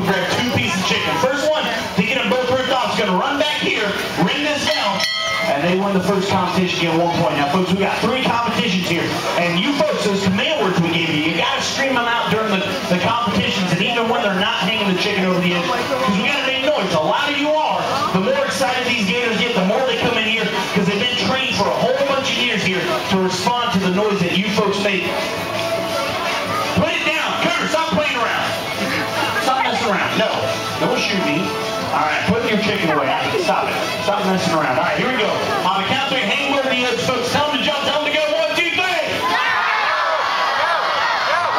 Grab 2 pieces of chicken. First one to get them both ripped off is going to run back here, ring this bell, and they win the first competition, get 1 point. Now, folks, we got 3 competitions here, and you folks, those command words we gave you got to scream them out during the competitions, and even when they're not hanging the chicken over the edge, because we got to make noise. A lot of you are. The more excited these gators get, the more they come in here, because they've been trained for a whole bunch of years here to respond to the noise that you folks make. Put it down. Cooter, stop playing around. Stop messing around. No. Don't shoot me. All right, put your chicken away. Stop it. Stop messing around. All right, here we go. On the count 3, hang over the edge, folks. Tell them to jump. Tell them to go. 1, 2, 3. All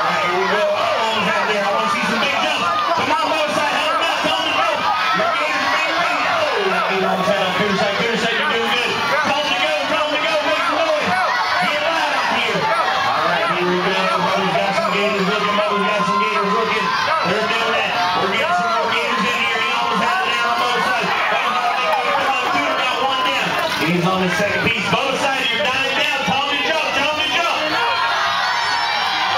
right, here we go. Almost out there. I want to see some big jumps. Come on, both sides. Help them out. Tell them to go. Your gators are being ready. Oh, that gator almost had on Cooter's side. Cooter's side, you're doing good. Tell them to go. Tell them to go. Make some noise. Get loud up here. All right, here we go. Mother's got some gators looking. Mother's got some gators looking. They're doing that. We're getting some more gators in here. He almost had it down on both sides. Come on, Cooter got 1 down. He's on his second piece. Both sides, you're dying down. Tell him to jump. Tell him to jump.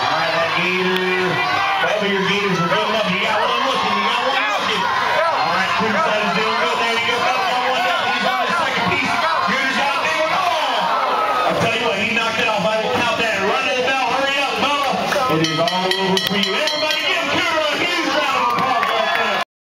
All right, that gator. Both of your gators are good enough. You got 1 looking. You got 1 looking. All right, Cooter's side is doing good. There you go. Both got 1 down. He's on his second piece. Cooter's got a big one. Oh! I'll tell you what, he knocked it off. I will count that. Run to the bell. Hurry up, Bubba. It is all over for you. Everybody.